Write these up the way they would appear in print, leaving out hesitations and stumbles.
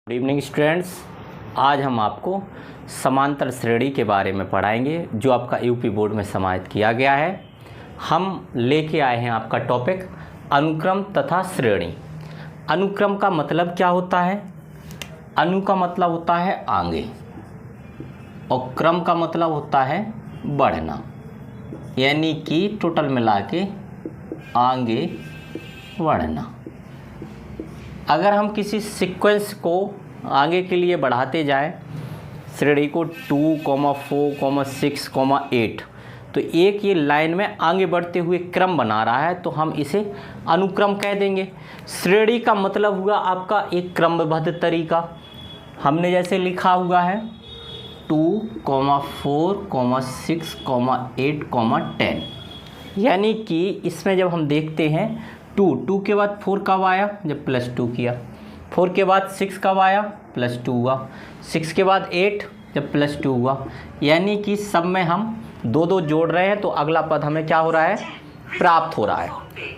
Good evening students. आज हम आपको समांतर श्रेणी के बारे में पढ़ाएंगे जो आपका यूपी बोर्ड में समाहित किया गया है। हम लेके आए हैं आपका टॉपिक अनुक्रम तथा श्रेणी। अनुक्रम का मतलब क्या होता है? अनु का मतलब होता है आगे और क्रम का मतलब होता है बढ़ना, यानी कि टोटल मिला के आगे बढ़ना। अगर हम किसी सीक्वेंस को आगे के लिए बढ़ाते जाएं, श्रेणी को 2, 4, 6, 8, तो एक ये लाइन में आगे बढ़ते हुए क्रम बना रहा है तो हम इसे अनुक्रम कह देंगे। श्रेणी का मतलब हुआ आपका एक क्रमबद्ध तरीका। हमने जैसे लिखा हुआ है 2, 4, 6, 8, 10, यानी कि इसमें जब हम देखते हैं 2 के बाद 4 कब आया? जब +2 किया। 4 के बाद 6 कब आया? +2 हुआ। 6 के बाद 8 जब +2 हुआ, यानी कि सब में हम 2 जोड़ रहे हैं तो अगला पद हमें क्या हो रहा है? प्राप्त हो रहा है।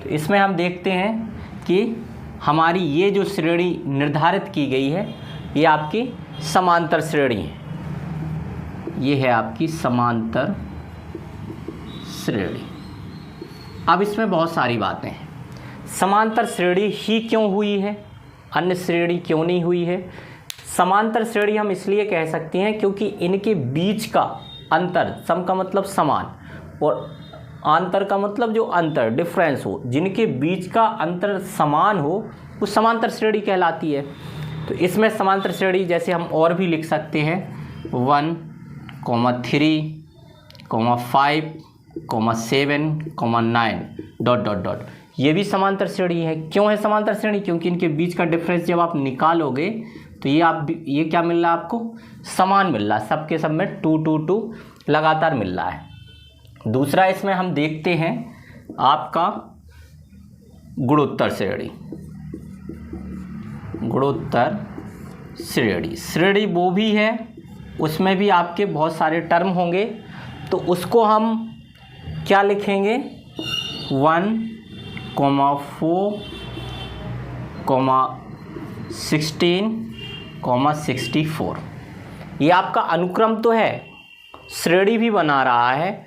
तो इसमें हम देखते हैं कि हमारी ये जो श्रेणी निर्धारित की गई है ये आपकी समांतर श्रेणी है। ये है आपकी समांतर श्रेणी। अब इसमें बहुत सारी बातें हैं। समांतर श्रेणी ही क्यों हुई है, अन्य श्रेणी क्यों नहीं हुई है? समांतर श्रेणी हम इसलिए कह सकते हैं क्योंकि इनके बीच का अंतर, सम का मतलब समान और अंतर का मतलब जो अंतर, डिफरेंस हो, जिनके बीच का अंतर समान हो वो समांतर श्रेणी कहलाती है। तो इसमें समांतर श्रेणी जैसे हम और भी लिख सकते हैं 1, 3, 5, 7, 9 ... ये भी समांतर श्रेणी है। क्यों है समांतर श्रेणी? क्योंकि इनके बीच का डिफरेंस जब आप निकालोगे तो ये क्या मिल रहा है आपको? समान मिल रहा है, सबके सब में 2, 2, 2 लगातार मिल रहा है। दूसरा इसमें हम देखते हैं आपका गुणोत्तर श्रेणी। गुणोत्तर श्रेणी, श्रेणी वो भी है, उसमें भी आपके बहुत सारे टर्म होंगे, तो उसको हम क्या लिखेंगे? 1, 4, 16, 64। ये आपका अनुक्रम तो है, श्रेणी भी बना रहा है,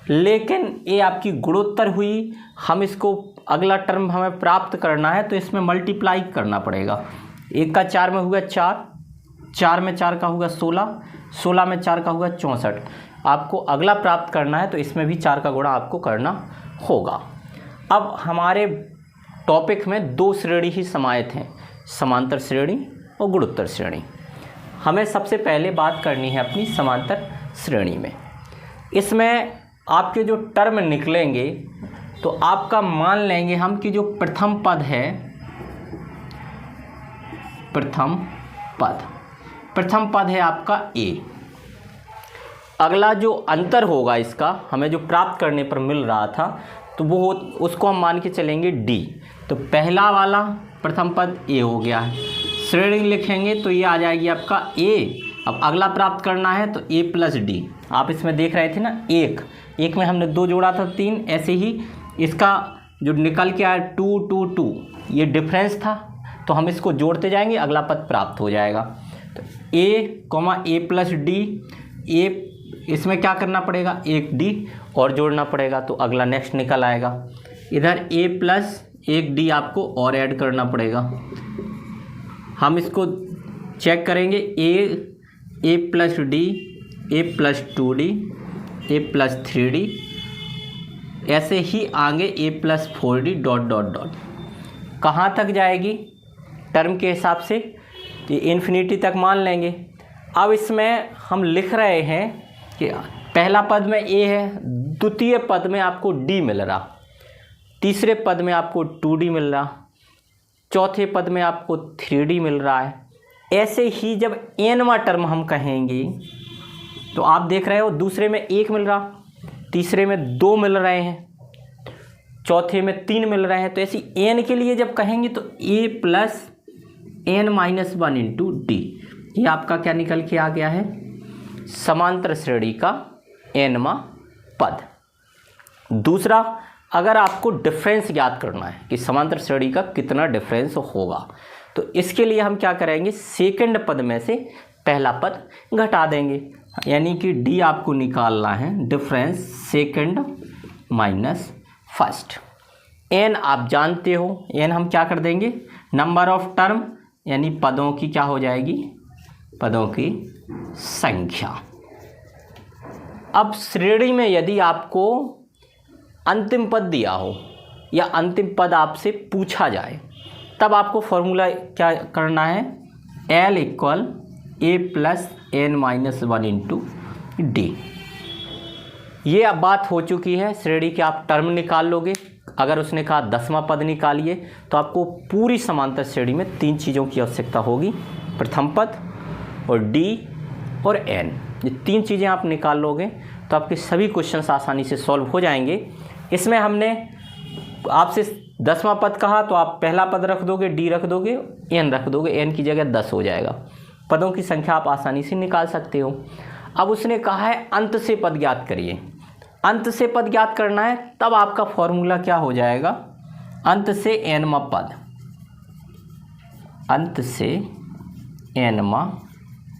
लेकिन ये आपकी गुणोत्तर हुई। हम इसको अगला टर्म हमें प्राप्त करना है तो इसमें मल्टीप्लाई करना पड़ेगा। 1 का 4 में हुआ 4, 4 में 4 का हुआ 16, 16 में 4 का हुआ 64। आपको अगला प्राप्त करना है तो इसमें भी 4 का गुणा आपको करना होगा। अब हमारे टॉपिक में 2 श्रेणी ही समाहित हैं, समांतर श्रेणी और गुणोत्तर श्रेणी। हमें सबसे पहले बात करनी है अपनी समांतर श्रेणी में। इसमें आपके जो टर्म निकलेंगे तो आपका मान लेंगे हम कि जो प्रथम पद है, प्रथम पद है आपका A। अगला जो अंतर होगा इसका हमें जो प्राप्त करने पर मिल रहा था तो वो उसको हम मान के चलेंगे D। तो पहला वाला प्रथम पद A हो गया है। श्रेणी लिखेंगे तो ये आ जाएगी आपका A। अब अगला प्राप्त करना है तो A + D। आप इसमें देख रहे थे ना, एक में हमने 2 जोड़ा था 3, ऐसे ही इसका जो निकल के आया 2, 2, 2, ये डिफरेंस था तो हम इसको जोड़ते जाएंगे, अगला पद प्राप्त हो जाएगा। तो A, + D, A इसमें क्या करना पड़ेगा? 1D और जोड़ना पड़ेगा तो अगला नेक्स्ट निकल आएगा। इधर A + 1D आपको और ऐड करना पड़ेगा। हम इसको चेक करेंगे, A + D, A + 2D, A + 3D, ऐसे ही आगे A + 4D ... कहाँ तक जाएगी टर्म के हिसाब से? कि इन्फिनिटी तक मान लेंगे। अब इसमें हम लिख रहे हैं कि पहला पद में A है, द्वितीय पद में आपको D मिल रहा, तीसरे पद में आपको 2D मिल रहा, चौथे पद में आपको 3D मिल रहा है। ऐसे ही जब nवां टर्म हम कहेंगे तो आप देख रहे हो दूसरे में 1 मिल रहा, तीसरे में 2 मिल रहे हैं, चौथे में 3 मिल रहे हैं। तो ऐसी n के लिए जब कहेंगे तो A + n - 1 × D। ये आपका क्या निकल के आ गया है? समांतर श्रेणी का nवां पद। दूसरा, अगर आपको डिफरेंस ज्ञात करना है कि समांतर श्रेणी का कितना डिफरेंस होगा, तो इसके लिए हम क्या करेंगे, सेकंड पद में से पहला पद घटा देंगे, यानी कि डी आपको निकालना है difference second minus first. N आप जानते हो, एन हम क्या कर देंगे, नंबर ऑफ टर्म यानी पदों की क्या हो जाएगी, पदों की संख्या। अब श्रेणी में यदि आपको अंतिम पद दिया हो या अंतिम पद आपसे पूछा जाए, तब आपको फॉर्मूला क्या करना है, L equal A plus N minus one into D. ये अब बात हो चुकी है, श्रेणी के आप टर्म निकाल लोगे। अगर उसने कहा 10वां पद निकालिए तो आपको पूरी समांतर श्रेणी में 3 चीज़ों की आवश्यकता होगी, प्रथम पद और डी और एन। ये 3 चीज़ें आप निकाल लोगे तो आपके सभी क्वेश्चंस आसानी से सॉल्व हो जाएंगे। इसमें हमने आपसे 10वां पद कहा तो आप पहला पद रख दोगे, डी रख दोगे, एन रख दोगे, एन की जगह 10 हो जाएगा। पदों की संख्या आप आसानी से निकाल सकते हो। अब उसने कहा है अंत से पद ज्ञात करिए, अंत से पद ज्ञात करना है, तब आपका फॉर्मूला क्या हो जाएगा, अंत से एनवा पद, अंत से एनवा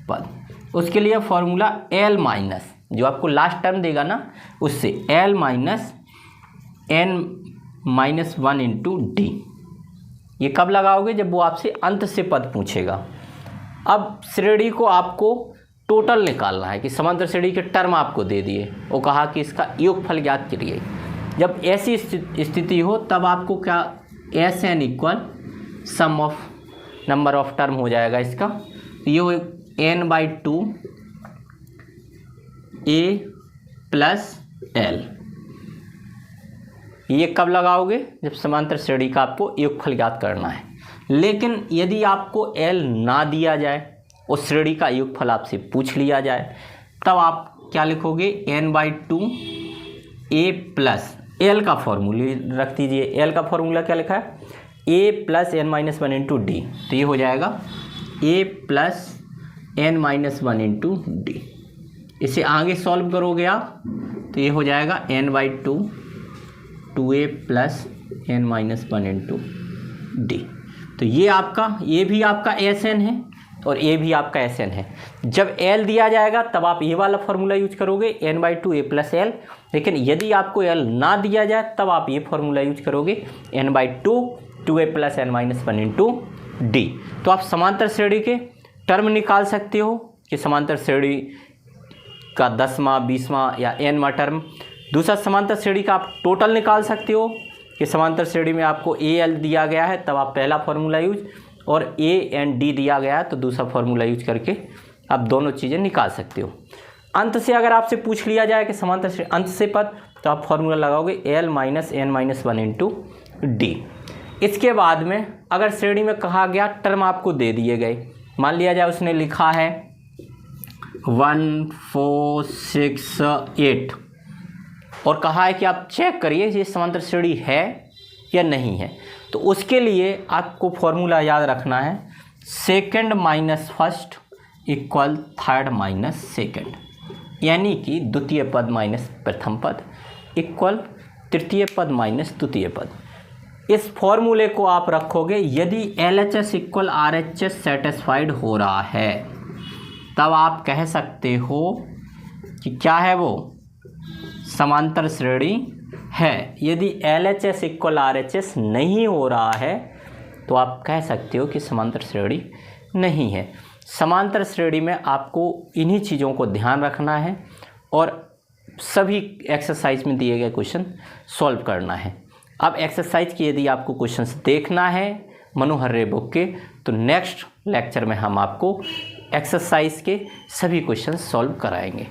पद। उसके लिए फॉर्मूला एल माइनस, जो आपको लास्ट टर्म देगा ना, उससे L minus N minus one into D. ये कब लगाओगे, जब वो आपसे अंत से पद पूछेगा। अब श्रेणी को आपको टोटल निकालना है कि समांतर श्रेणी के टर्म आपको दे दिए, वो कहा कि इसका योगफल ज्ञात करिए। जब ऐसी स्थिति हो तब आपको क्या, S N equal sum of number of term हो जाएगा इसका। ये हो N by two A plus L. ये कब लगाओगे, जब समांतर श्रेणी का आपको योगफल ज्ञात करना है। लेकिन यदि आपको एल ना दिया जाए, उस श्रेणी का योगफल आपसे पूछ लिया जाए, तब आप क्या लिखोगे, N by two A plus L का फॉर्मूला रख दीजिए। एल का फॉर्मूला क्या लिखा है, A plus N minus one into D. तो ये हो जाएगा A plus N minus one into D. इसे आगे सॉल्व करोगे आप तो ये हो जाएगा N by two A plus N minus one into D. तो ये आपका, ये भी आपका एस एन है और ये भी आपका एस एन है। जब एल दिया जाएगा तब आप ये वाला फॉर्मूला यूज करोगे, N by two A plus L. लेकिन यदि आपको एल ना दिया जाए तब आप ये फॉर्मूला यूज करोगे, N by two A plus N minus one into D. तो आप समांतर श्रेणी के टर्म निकाल सकते हो कि समांतर श्रेणी का 10वां 20वां या nवां टर्म। दूसरा, समांतर श्रेणी का आप टोटल निकाल सकते हो कि समांतर श्रेणी में आपको ए एल दिया गया है तब आप पहला फॉर्मूला यूज, और ए एंड डी दिया गया है तो दूसरा फॉर्मूला यूज करके आप दोनों चीज़ें निकाल सकते हो। अंत से अगर आपसे पूछ लिया जाए कि समांतर श्रेणी अंत से पद, तो आप फॉर्मूला लगाओगे L minus N minus one into D. इसके बाद में अगर श्रेणी में कहा गया टर्म आपको दे दिए गए, मान लिया जाए उसने लिखा है 1 4 6 8 और कहा है कि आप चेक करिए ये समांतर श्रेणी है या नहीं है, तो उसके लिए आपको फॉर्मूला याद रखना है, second minus first equal third minus second, यानी कि द्वितीय पद माइनस प्रथम पद इक्वल तृतीय पद माइनस द्वितीय पद। इस फॉर्मूले को आप रखोगे, यदि LHS इक्वल RHS सेटिस्फाइड हो रहा है तब आप कह सकते हो कि क्या है वो, समांतर श्रेणी है। यदि LHS इक्वल RHS नहीं हो रहा है तो आप कह सकते हो कि समांतर श्रेणी नहीं है। समांतर श्रेणी में आपको इन्हीं चीज़ों को ध्यान रखना है और सभी एक्सरसाइज में दिए गए क्वेश्चन सॉल्व करना है। अब एक्सरसाइज की यदि आपको क्वेश्चंस देखना है मनोहर रे बुक के, तो नेक्स्ट लेक्चर में हम आपको एक्सरसाइज के सभी क्वेश्चन सॉल्व कराएंगे।